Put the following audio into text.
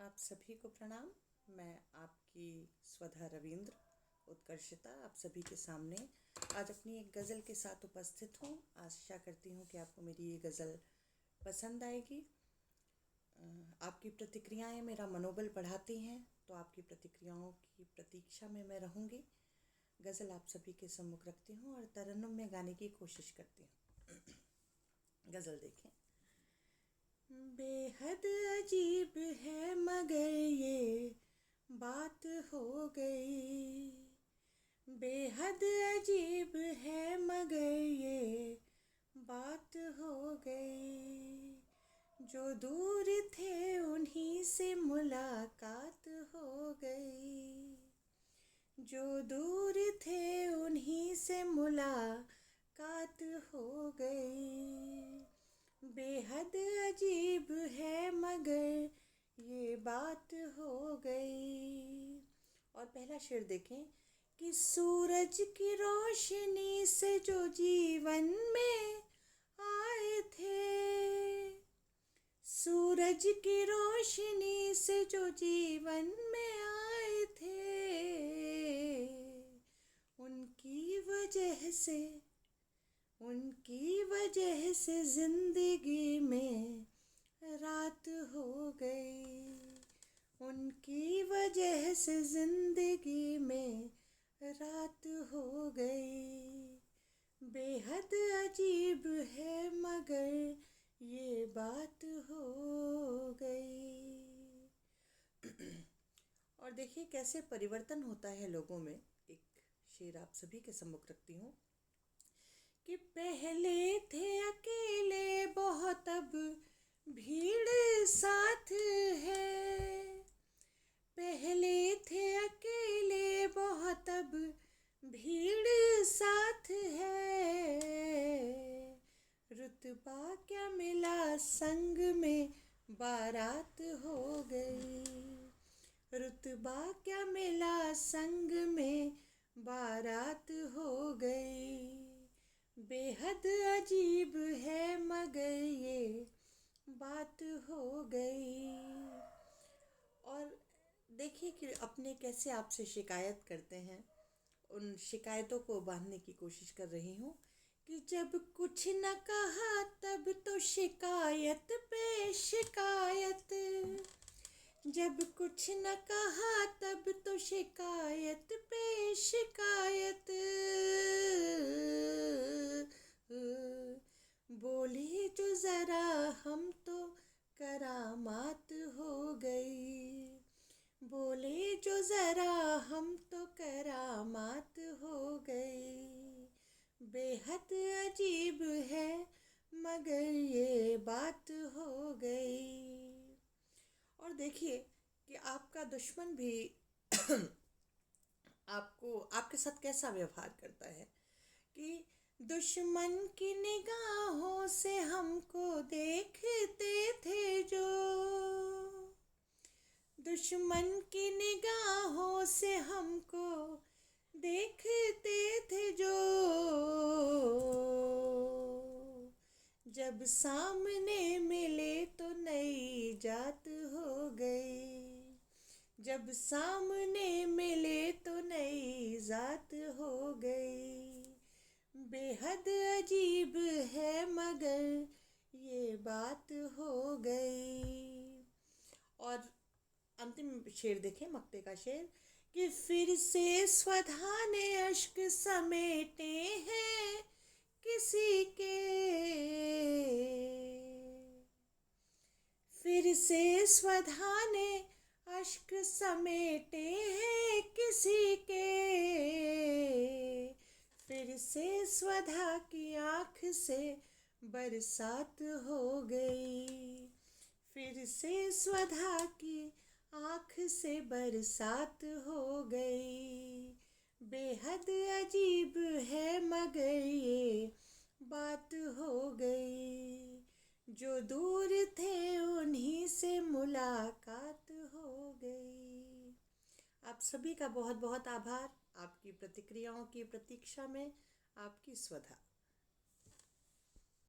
आप सभी को प्रणाम। मैं आपकी स्वधा रविंद्र उत्कर्षिता आप सभी के सामने आज अपनी एक गज़ल के साथ उपस्थित हूँ। आशा करती हूँ कि आपको मेरी ये गज़ल पसंद आएगी। आपकी प्रतिक्रियाएं मेरा मनोबल बढ़ाती हैं, तो आपकी प्रतिक्रियाओं की प्रतीक्षा में मैं रहूँगी। गज़ल आप सभी के सम्मुख रखती हूँ और तरन्नुम में गाने की कोशिश करती हूँ। गज़ल देखें। बेहद अजीब है मगर ये बात हो गई, बेहद अजीब है मगर ये बात हो गई। जो दूर थे उन्हीं से मुलाकात हो गई, जो दूर थे उन्हीं से मुलाकात हो गई। बेहद अजीब है मगर ये बात हो गई। और पहला शेर देखें कि सूरज की रोशनी से जो जीवन में आए थे, सूरज की रोशनी से जो जीवन में आए थे, उनकी वजह से जिंदगी में रात हो गई, उनकी वजह से जिंदगी में रात हो गई। बेहद अजीब है मगर ये बात हो गई। और देखिए कैसे परिवर्तन होता है लोगों में। एक शेर आप सभी के सम्मुख रखती हूँ कि पहले थे अकेले बहुत अब भीड़ साथ है, पहले थे अकेले बहुत अब भीड़ साथ है। रुतबा क्या मिला संग में बारात हो गई, रुतबा क्या मिला संग में बारात हो गई। बेहद अजीब है मगर ये बात हो गई। और देखिए कि अपने कैसे आपसे शिकायत करते हैं, उन शिकायतों को बांधने की कोशिश कर रही हूँ कि जब कुछ न कहा तब तो शिकायत पे शिकायत, जब कुछ न कहा तब तो शिकायत पे शिकायत। बोले जो ज़रा हम तो करामात हो गई, बोले जो ज़रा हम तो करामात हो गई। बेहद अजीब है मगर ये बात हो गई। और देखिए कि आपका दुश्मन भी आपको आपके साथ कैसा व्यवहार करता है कि दुश्मन की निगाहों से हमको देखते थे जो, दुश्मन की निगाहों से हमको देखते थे जो, जब सामने मिले तो नई जात हो गई, जब सामने मिले तो नई जात हो गई। बेहद अजीब है मगर ये बात हो गई। और अंतिम शेर देखें, मक्ते का शेर कि फिर से स्वधा ने अश्क समेटे हैं किसी के, फिर से स्वधा ने अश्क समेटे हैं किसी के। फिर से स्वधा की आँख से बरसात हो गई, फिर से स्वधा की आँख से बरसात हो गई। बेहद अजीब है मगर ये बात हो गई, जो दूर थे उन्हीं से मुलाकात हो गई। आप सभी का बहुत बहुत आभार। आपकी प्रतिक्रियाओं की प्रतीक्षा में आपकी स्वधा।